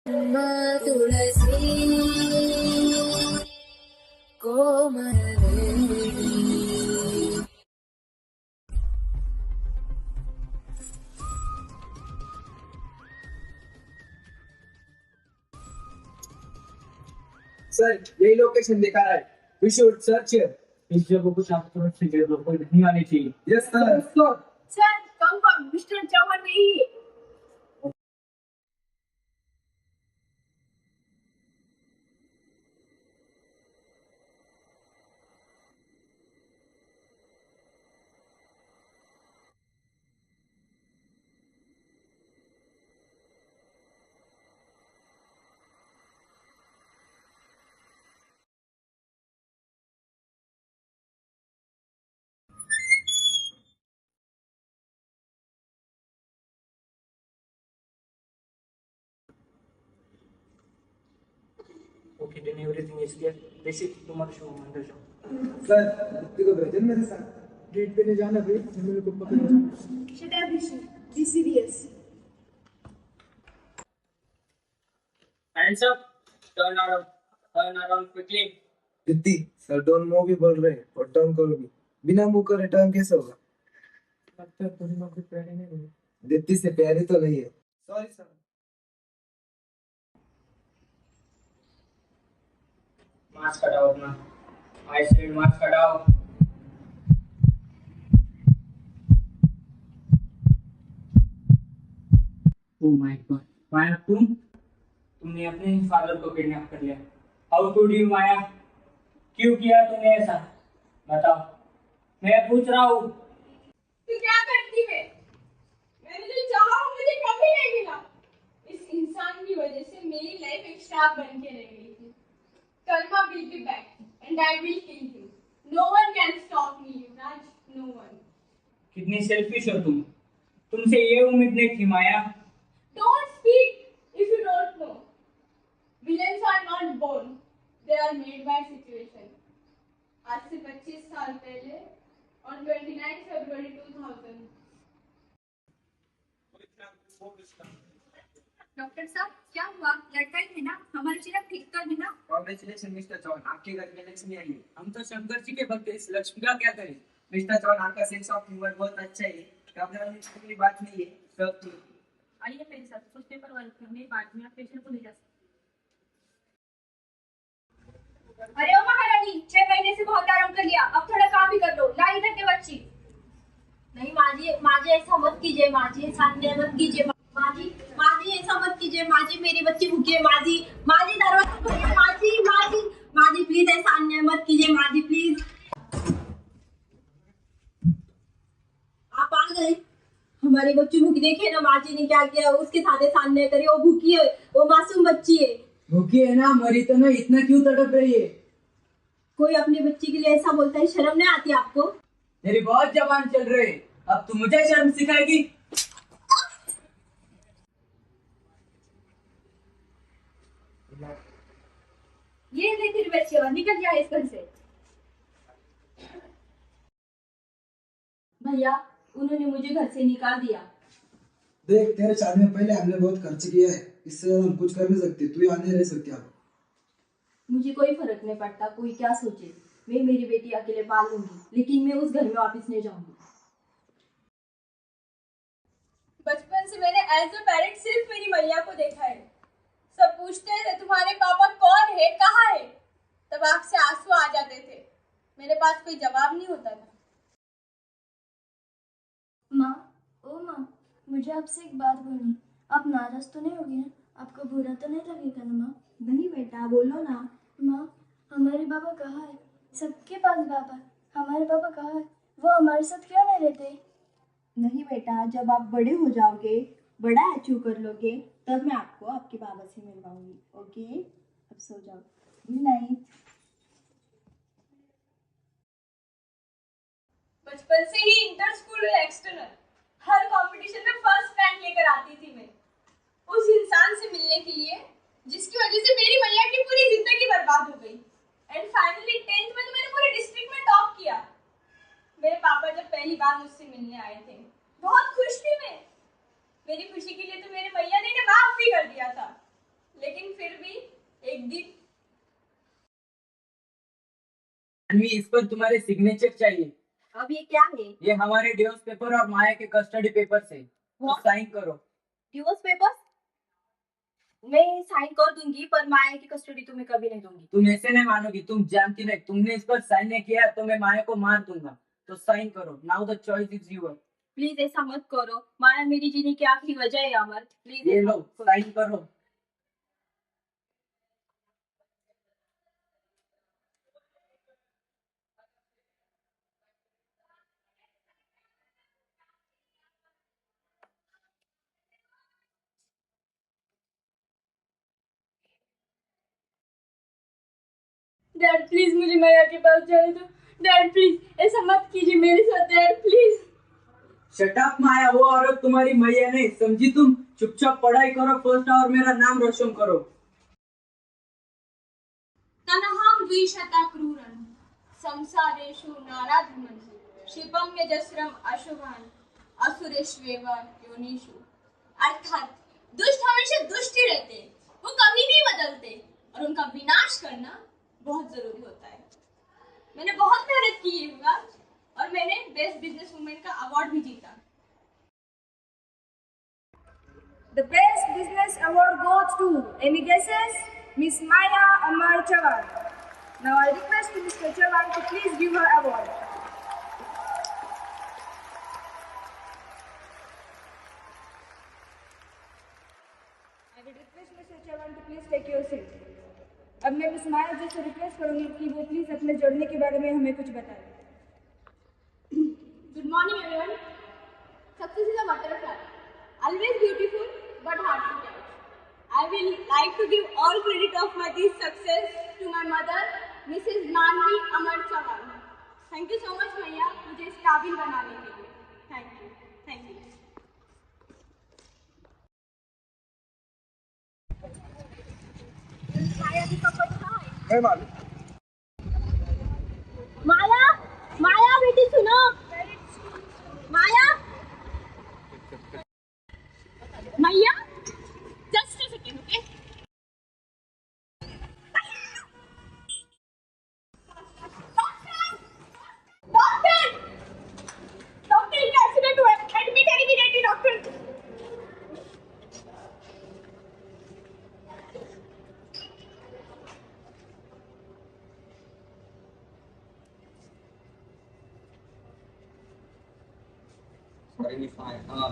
तुलसी कोमलवेणी sir यही location दिखा रहा है वी शुड सर्च इस जगह को चारों तरफ से घेर लो, कोई नहीं आनी चाहिए। Yes sir sir confirm mister Chaman नहीं है। Okay, then everything is clear. This is tomorrow show, Monday show. Sir Deepti को भेजन मेरे साथ गेट पे नहीं जाना भाई मेरे को पकड़ जाना shut up Rishi be serious. Hands up, turn around quickly. Deepti sir don't move भी बोल रहे हैं और टर्न करो भी बिना मुंह करे टर्न कैसे होगा लगता है तुम्हें नौकरी प्यारी नहीं है दीप्ति से प्यारी तो नहीं है सॉरी सर मास्क हटाओ अपना। आई सेड मास्क हटाओ। Oh my God, माया तुमने अपने फादर को किडनैप कर लिया। हाउ टू डू माया? क्यों किया तुमने ऐसा? बताओ। मैं पूछ रहा हूँ। तू क्या करती है? मैंने जो चाहा वो मुझे कभी नहीं मिला। इस इंसान की वजह से मेरी लाइफ एक श्राप बन के रह गई थी। Karma will be back and I will kill him. No one can stop me, Yuvraj. No one. कितनी सेल्फिश हो तुम। तुमसे ये उम्मीद नहीं थी माया। Don't speak if you don't know. Villains are not born. They are made by situation. आज से 25 साल पहले on 29 February 2000. डॉक्टर साहब क्या हुआ? लड़का ही है ना? हमारी चिराग ठीक कर देना। कांग्रेचुलेशन मिस्टर चौहान आपके घर में लक्ष्मी आई है हम तो शंकर जी के भक्त हैं, इस लक्ष्मी का क्या करें? मिस्टर चौहान आपका सेंस ऑफ ह्यूमर बहुत अच्छा है घबराने की बात नहीं है सब ठीक आइए मेरे साथ कुछ पेपर वर्क करने, बाद में आप पेशेंट को ले जा सकते। अरे ओ महारानी, 6 महीने से बहुत आराम कर लिया, अब थोड़ा काम भी कर लो। ला इधर के बच्ची। नहीं माजी ऐसा मत कीजिए माजी सामने मत कीजिए माजी ऐसा मत कीजिए माजी मेरी बच्ची भूखी है माजी दरवाजा खोलिए माजी प्लीज ऐसा अन्याय मत कीजिए माजी प्लीज आप आ गए हमारी बच्ची भूखी देखिए ना माजी ने क्या किया उसके साथ ऐसा अन्याय करिए वो भूखी है वो मासूम बच्ची है भूखी है ना मरी तो ना इतना क्यों तड़प रही है कोई अपनी बच्ची के लिए ऐसा बोलता है शर्म नहीं आती आपको मेरी बहुत जबान चल रही है अब तू मुझे शर्म सिखाएगी ये ले तेरी बच्ची, और निकल जाए इस घर से। भैया उन्होंने मुझे घर से निकाल दिया देख तेरे शादी में पहले हमने बहुत खर्च किया है इससे ज्यादा हम कुछ कर नहीं सकते तू यहाँ नहीं रह सकती अब मुझे कोई फर्क नहीं पड़ता कोई क्या सोचे मैं मेरी बेटी अकेले पाल लूंगी लेकिन मैं उस घर में वापस नहीं जाऊंगी बचपन से मैंने एज अ पेरेंट सिर्फ मेरी मैया को देखा है। सब पूछते थे तुम्हारे पापा कौन है कहाँ है, तब आँख से आंसू आ जाते थे। मेरे पास कोई जवाब नहीं होता था। माँ मुझे आपसे एक बात बोलनी। आप नाराज तो नहीं होगी ना? आपको बुरा तो नहीं लगेगा ना माँ? नहीं बेटा बोलो ना माँ हमारे पापा कहाँ है? सबके पास पापा, हमारे पापा कहाँ है? वो हमारे साथ क्यों नहीं रहते? नहीं बेटा जब आप बड़े हो जाओगे बड़ा अचीव कर लोगे तब मैं आपको आपके बाबा से मिलवाऊंगी ओके अब सो जाओ गुड नाइट बचपन से ही इंटर स्कूल और एक्सटर्नल हर कंपटीशन में फर्स्ट रैंक लेकर आती थी मैं। उस इंसान से मिलने के लिए जिसकी वजह से मेरी मैया की पूरी जिंदगी बर्बाद हो गई। एंड फाइनली 10th में तो मैंने पूरे डिस्ट्रिक्ट में टॉप किया। मेरे पापा जब पहली बार मुझसे मिलने आए थे बहुत खुश थी मैं। मेरी खुशी के लिए तो मेरे मैया ने माफ भी कर दिया था। अन्वी, इस पर तुम्हारे सिग्नेचर चाहिए। अब ये क्या है? ये हमारे डिवोर्स पेपर और माया के कस्टडी पेपर है, तो साइन करो। Divorce papers? मैं साइन कर दूंगी, पर माया की कस्टडी तुम्हें कभी नहीं दूंगी। तुम ऐसे नहीं मानोगी, तुम जानती नहीं, तुमने इस पर साइन नहीं किया तो मैं माया को मार दूंगा। तो साइन करो। Now the choice is your. Please ऐसा मत करो, माया मेरी जीने की आखिरी वजह है अमर। प्लीज ये लो, साइन करो। डैड प्लीज मुझे मैया के पास जाने दो। डैड प्लीज ऐसा मत कीजिए मेरे साथ। Dad please. शट अप माया, वो औरत तुम्हारी मैया नहीं, समझी तुम? चुपचाप पढ़ाई करो फर्स्ट और मेरा नाम रोशन करो। तनहं द्विशतक्रूरं संसारेषु नानाधमं क्षिपं यजस्रं अशुभान् असुरेष्वेव योनिषु। अर्थात दुष्ट हमेशा दुष्ट ही रहते हैं, वो कभी नहीं बदलते, और उनका विनाश करना बहुत जरूरी होता है। मैंने बहुत मेहनत की है युवा, और मैंने बेस्ट बिजनेस वुमेन का अवार्ड भी जीता। The best business award goes to, any guesses? Miss Maya Amar Chavan. Now I request Mr. Chavan to please give her award. I would request Mr. Chavan to please take your seat. अब मैं miss माया जी से request करूंगी कि वो please अपने journey के बारे में हमें कुछ बताएं। Good morning, everyone. Success is a butterfly, always beautiful but hard to catch. I will like to give all credit of my this success to my mother, Mrs. Manvi Amar Chavan. Thank you so much, भैया, मुझे इस काबिल बनाने के लिए। Thank you, thank you. नहीं मालूम। माया, माया बेटी सुनो। माया, मैया, just a second, okay? Doctor, इनका एक्सीडेंट हुआ है, एडमिट है इमीडिएटली डॉक्टर।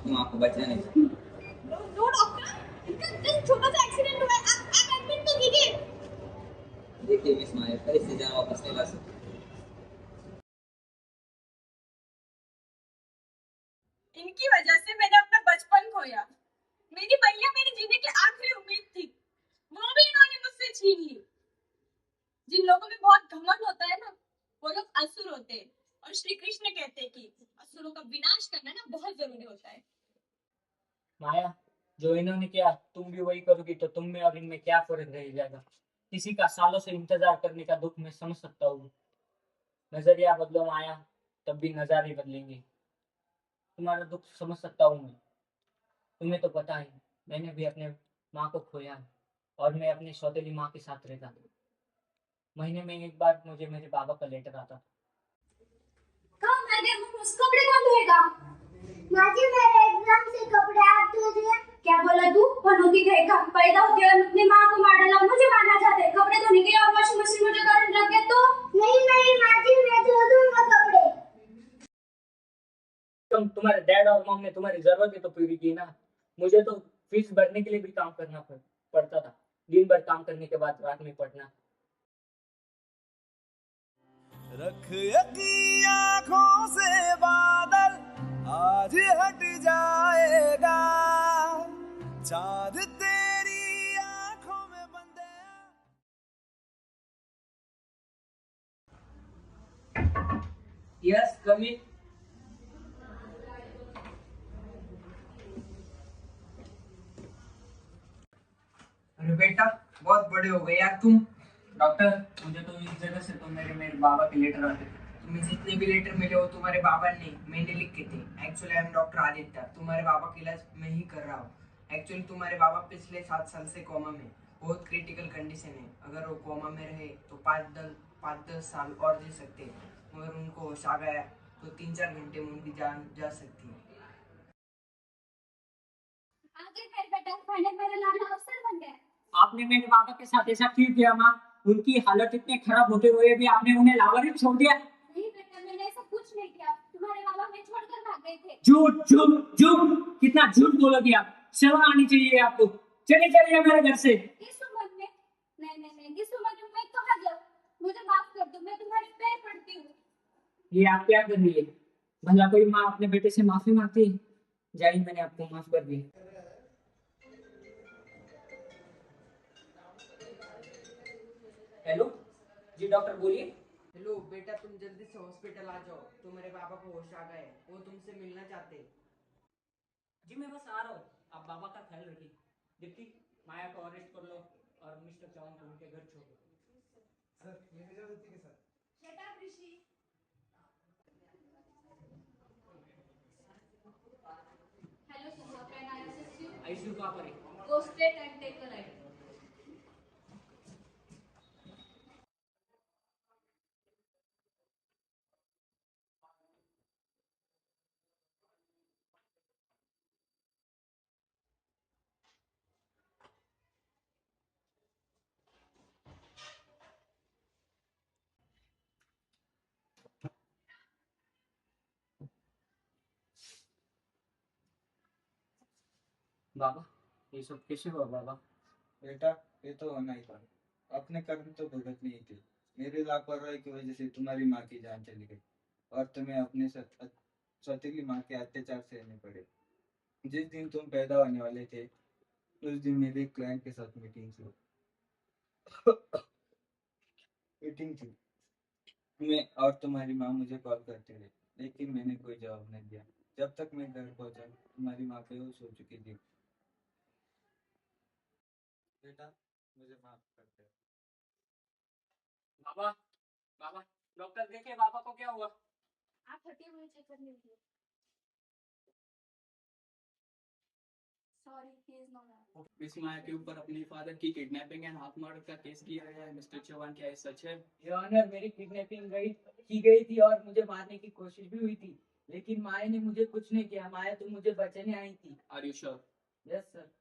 तुम आपको बचना नहीं। नो डॉक्टर, इनका जस्ट छोटा सा एक्सीडेंट हुआ है, आप एडमिट तो कीजिए। देखिए मिस माया, कल से जान वापस नहीं ला सकते। इनकी वजह से मैंने अपना बचपन खोया। मेरी भैया मेरे जीने की आखिरी उम्मीद थी, वो भी इन्होंने मुझसे छीन ली। जिन लोगों में बहुत घमंड होता है ना, वो लोग असुर होते हैं, और श्री कृष्ण कहते हैं कि असुरों का विनाश करना ना बहुत जरूरी होता है। माया, जो इन्होंने किया तुम भी वही करोगी तो तुम में और इनमें क्या फर्क रह जाएगा? किसी का सालों से इंतजार करने का दुख मैं समझ सकता हूँ। नजरिया बदलो माया, तब भी नजारे बदलेंगे। तुम्हारा दुख समझ सकता हूँ मैं। तुम्हें तो पता है, मैंने भी अपने माँ को खोया और मैं अपनी सौतेली माँ के साथ रहता था। महीने में एक बार मुझे मेरे बाबा का लेटर आता। कपड़े कौन धोएगा? माजी मेरे एग्जाम से कपड़े आप धो दिए। क्या बोला तू? पनौती कहेगा, पैदा होते हुए अपनी माँ को मार डाला, मुझे मारना चाहते। कपड़े धोने के और वॉशिंग मशीन में जो करंट लग गया तो? नहीं माजी, मैं धो दूंगा कपड़े। तुम्हारे डैड और मॉम ने तुम्हारी जरूरत तो पूरी की ना। मुझे तो फीस भरने के लिए भी काम करना पड़ता था। दिन भर काम करने के बाद रात में पढ़ना। रख यकी आँखों से बादल, आज हट जाएगा चाँद तेरी आँखों में बंदे। यस, कम इन। अरे बेटा, बहुत बड़े हो गए यार तुम। डॉक्टर, मुझे तो इस जगह से तो मेरे बाबा के लेटर आते। तुम्हें जितने भी लेटर मिले हो तुम्हारे बाबा ने, मैंने लिख के थे। Actually I am doctor Aditya, तुम्हारे बाबा का इलाज मैं ही कर रहा हूँ। एक्चुअली तुम्हारे बाबा पिछले 7 साल से कोमा में, बहुत क्रिटिकल कंडीशन है। अगर वो कोमा में रहे तो 5-10 साल और जी सकते हैं, मगर उनको होश आ गया तो 3-4 घंटे में उनकी जान जा सकती है। आगे मेरे बेटा पहले मेरे लाडला अफसर बन गए। आपने मेरे बाबा के साथ ऐसा क्यों किया माँ? उनकी हालत इतने खराब होते हुए भी आपने उन्हें लावारिस छोड़ दिया। नहीं बेटा, मैंने ऐसा कुछ नहीं किया। तुम्हारे बाबा हमें छोड़कर भाग गए थे। झूठ झूठ झूठ, कितना झूठ बोलोगे आप? शर्म आनी चाहिए आपको। चले चलिए मेरे घर से। किस उम्र में? नहीं, किस उम्र में मैं कहाँ जाऊँ? मुझे माफ कर दो, मैं तुम्हारे पैर पड़ती हूँ। ये आप क्या कर रही है? भला कोई माँ अपने बेटे से माफी मांगती है? जाइए, मैंने आपको माफ कर दिया। हेलो जी डॉक्टर, बोलिए। हेलो बेटा, तुम जल्दी से हॉस्पिटल आ जाओ। तो मेरे पापा को होश आ गए, वो तुमसे मिलना चाहते। जी मैं बस आ रहा हूँ, आप बाबा का ख्याल रखिए। दीप्ति, माया को अरेस्ट कर लो और मिस्टर चौहान को उनके घर छोड़ दो। सर मेरी जरूरत है sir. Shut up, Rishi. Hello, sir. How can I assist you? ICU कहाँ पर है? Go straight and take a right. बाबा, ये सब कैसे हुआ बाबा? बेटा ये तो होना ही था, अपने कर्म तो भुगतने ही थे। मेरी लापरवाही की वजह से तुम्हारी माँ की जान चली गई और तुम्हें अपने सौतेली माँ के अत्याचार सहने पड़े। जिस दिन तुम पैदा होने वाले थे उस दिन मेरे क्लाइंट के साथ मीटिंग थी। मैं और तुम्हारी माँ मुझे कॉल करते रहे, लेकिन मैंने कोई जवाब नहीं दिया। जब तक मैं घर पहुंचा तुम्हारी माँ बेहोश हो चुकी थी। बेटा मुझे माफ कर दे। बाबा, बाबा, डॉक्टर देखे बाबा को क्या हुआ? आप हटिए, मुझे चेक करने दीजिए। Sorry, he is not alive. Miss Maya के ऊपर अपने फादर की किडनैपिंग एंड हाफ मर्डर का केस किया गया है। मिस्टर चौहान, क्या ये सच है? ये ऑनर, मेरी किडनैपिंग की गई थी और मुझे मारने की कोशिश भी हुई थी, लेकिन माया ने मुझे कुछ नहीं किया। माया तो मुझे बचाने आई थी। Are you sure? Yes sir.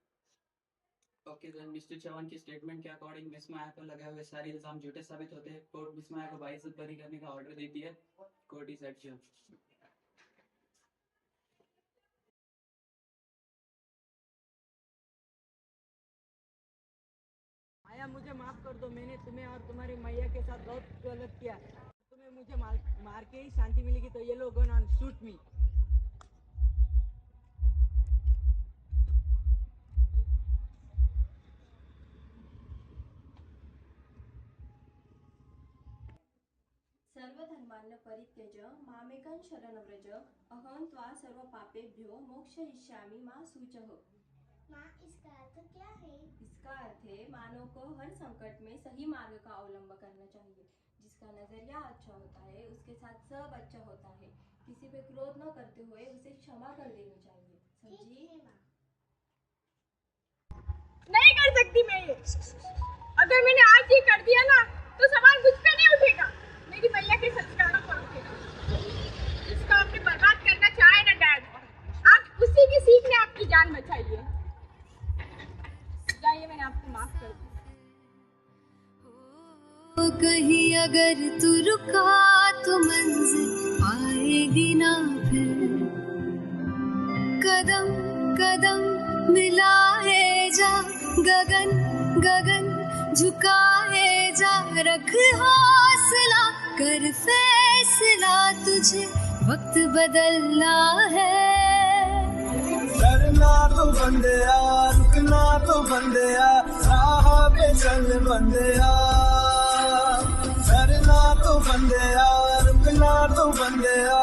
Okay then, mister Chauhan की स्टेटमेंट के अकॉर्डिंग मिस माया पर लगे हुए सारे इल्जाम झूठे साबित होते हैं। कोर्ट मिस माया को बाइज्जत बरी करने का ऑर्डर देती है। Court is adjourn. माया मुझे माफ कर दो, मैंने तुम्हें और तुम्हारी मैया के साथ बहुत गलत किया। तुम्हें मुझे मार के ही शांति मिलेगी, तो ये लोग गन ऑन शूट मी। सर्वधर्मान् परित्यज मामेकं शरणं व्रज अहं त्वा सर्वपापेभ्यो मोक्षयिष्यामि मा शुचः। माँ, इसका अर्थ क्या है? इसका अर्थ है मानव को हर संकट में सही मार्ग का अवलंब करना चाहिए। जिसका नजरिया अच्छा होता है उसके साथ सब अच्छा होता है। किसी पे क्रोध न करते हुए उसे क्षमा कर देनी चाहिए। समझी? नहीं कर सकती मैं ये। अगर मैंने आज ये कर दिया ना तो सवाल मुझ पे नहीं उठेगा, मेरी मैया के संस्कारों पर उठेगा। इसको आपने बर्बाद करना चाहे ना डैड, आप उसी की सीख ने आपकी जान बचाई है। जाइए, मैंने आपको माफ कर दिया। कहीं अगर तू रुका तो मंजिल आएगी ना फिर। कदम कदम मिलाए जा, गगन गगन झुकाए जा। रख हौसला, कर फैसला, तुझे वक्त बदलना है। करना तो बंदिया, रुकना तो बंदिया, राह पे चल बंदिया। करना तो बंदिया, रुकना तो बंदिया।